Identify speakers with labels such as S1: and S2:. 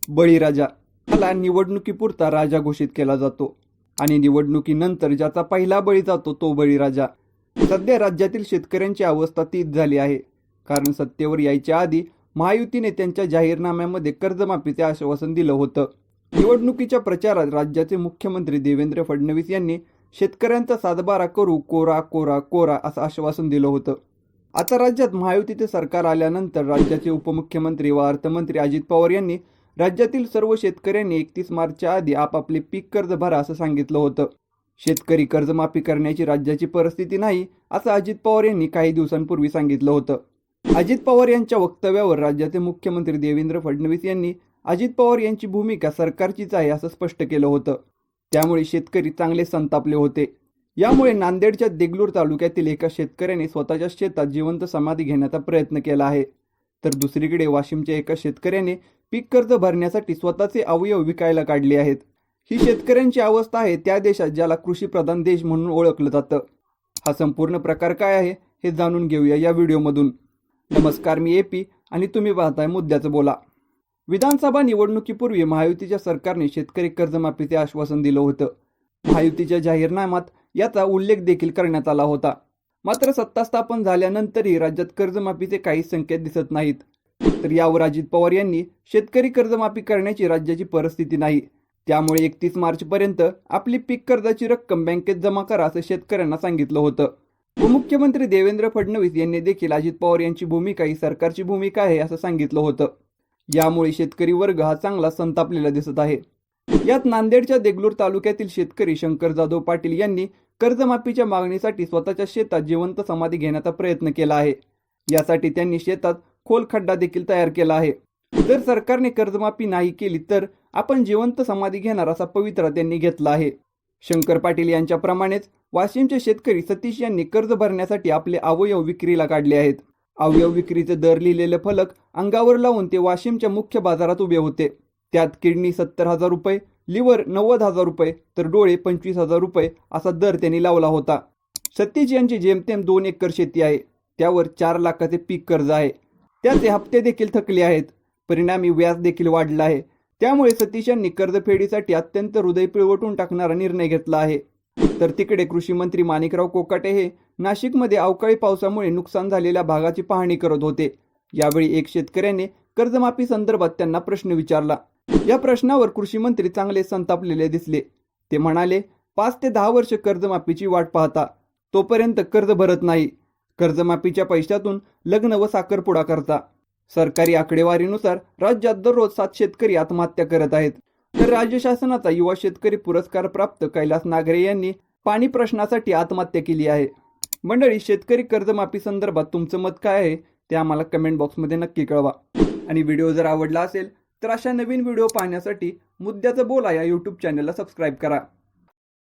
S1: बळीराजा याला निवडणुकीपुरता राजा घोषित केला जातो आणि निवडणुकीनंतर ज्याचा पहिला बळी जातो तो बळीराजा। सध्या राज्यातील शेतकऱ्यांची अवस्था तीच झाली आहे, कारण सत्तेवर यायच्या आधी महायुतीने त्यांच्या जाहीरनाम्यामध्ये कर्जमाफीचे आश्वासन दिलं होतं। निवडणुकीच्या प्रचारात राज्याचे मुख्यमंत्री देवेंद्र फडणवीस यांनी शेतकऱ्यांचा सातबारा करू, कोरा कोरा कोरा असं आश्वासन दिलं होतं। आता राज्यात महायुतीचे सरकार आल्यानंतर राज्याचे उपमुख्यमंत्री व अर्थमंत्री अजित पवार यांनी राज्यातील सर्व शेतकऱ्यांनी 31 मार्चच्या आधी आपापले पीक कर्ज भरा असं सांगितलं होतं। शेतकरी कर्जमाफी करण्याची राज्याची परिस्थिती नाही असं अजित पवार यांनी काही दिवसांपूर्वी सांगितलं होतं। अजित पवार यांच्या वक्तव्यावर राज्याचे मुख्यमंत्री देवेंद्र फडणवीस यांनी अजित पवार यांची भूमिका सरकारचीच आहे असं स्पष्ट केलं होतं। त्यामुळे शेतकरी चांगले संतापले होते। यामुळे नांदेडच्या देगलूर तालुक्यातील एका शेतकऱ्याने स्वतःच्या शेतात जिवंत समाधी घेण्याचा प्रयत्न केला आहे, तर दुसरीकडे वाशिमच्या एका शेतकऱ्याने पीक कर्ज भरण्यासाठी स्वतःचे अवयव विकायला काढले आहेत। ही शेतकऱ्यांची अवस्था आहे त्या देशात ज्याला कृषीप्रधान देश म्हणून ओळखलं जातं। हा संपूर्ण प्रकार काय आहे हे जाणून घेऊया या व्हिडिओमधून। नमस्कार, मी एपी आणि तुम्ही पाहताय मुद्द्याचं बोला। विधानसभा निवडणुकीपूर्वी महायुतीच्या सरकारने शेतकरी कर्जमाफीचे आश्वासन दिलं होतं। महायुतीच्या जाहीरनाम्यात याचा उल्लेख देखील करण्यात आला होता। मात्र सत्ता स्थापन झाल्यानंतरही राज्यात कर्जमाफीचे काही संकेत दिसत नाहीत। तर यावर अजित पवार यांनी शेतकरी कर्जमाफी करण्याची राज्याची परिस्थिती नाही, त्यामुळे 31 मार्चपर्यंत आपली पीक कर्जाची रक्कम बँकेत जमा करा असं शेतकऱ्यांना सांगितलं होतं। उपमुख्यमंत्री देवेंद्र फडणवीस यांनी देखील अजित पवार यांची भूमिका ही सरकारची भूमिका आहे असं सांगितलं होतं। यामुळे शेतकरी वर्ग हा चांगला संतापलेला दिसत आहे। यात नांदेडच्या देगलूर तालुक्यातील शेतकरी शंकर जाधव पाटील यांनी कर्जमाफीच्या मागणीसाठी स्वतःच्या शेतात जिवंत समाधी घेण्याचा प्रयत्न केला आहे। यासाठी त्यांनी शेतात खोल खड्डा देखील तयार केला आहे। जर सरकारने कर्जमाफी नाही केली तर आपण जिवंत समाधी घेणार असा पवित्रा त्यांनी घेतला आहे। शंकर पाटील यांच्याप्रमाणेच वाशिमचे शेतकरी सतीश यांनी कर्ज भरण्यासाठी आपले अवयव विक्रीला काढले आहेत। अवयव विक्रीचे दर लिहिलेले फलक अंगावर लावून ते वाशिमच्या मुख्य बाजारात उभे होते। त्यात किडनी 70,000 रुपये, लिव्हर 90,000 रुपये तर डोळे 25,000 रुपये असा दर त्यांनी लावला होता। सतीश यांची जेमतेम 2 एकर शेती आहे, त्यावर 4 लाखाचे पीक कर्ज आहे। त्याचे हप्ते देखील थकले आहेत, परिणामी व्याज देखील वाढलं आहे। त्यामुळे सतीश यांनी कर्जफेडीसाठी अत्यंत हृदय पिळवटून टाकणारा निर्णय घेतला आहे। तर तिकडे कृषी मंत्री माणिकराव कोकाटे हे नाशिकमध्ये अवकाळी पावसामुळे नुकसान झालेल्या भागाची पाहणी करत होते। यावेळी एक शेतकऱ्याने कर्जमाफी संदर्भात त्यांना प्रश्न विचारला। या प्रश्नावर कृषी मंत्री चांगले संतापलेले दिसले। ते म्हणाले, 5 ते 10 वर्ष कर्जमाफीची वाट पाहता, तोपर्यंत कर्ज भरत नाही। कर्जमाफीच्या पैशातून लग्न व साखरपुडा करता। सरकारी आकडेवारीनुसार राज्यात दररोज 7 शेतकरी आत्महत्या करत आहेत। तर राज्य शासनाचा युवा शेतकरी पुरस्कार प्राप्त कैलास नागरे यांनी पाणी प्रश्नासाठी आत्महत्या केली आहे। मंडळी, शेतकरी कर्जमाफी संदर्भात तुमचं मत काय आहे ते आम्हाला कमेंट बॉक्समध्ये नक्की कळवा। आणि व्हिडिओ जर आवडला असेल तर अशा नवीन व्हिडिओ पाहण्यासाठी मुद्द्याचं बोला या यूट्यूब चॅनलला सबस्क्राईब करा।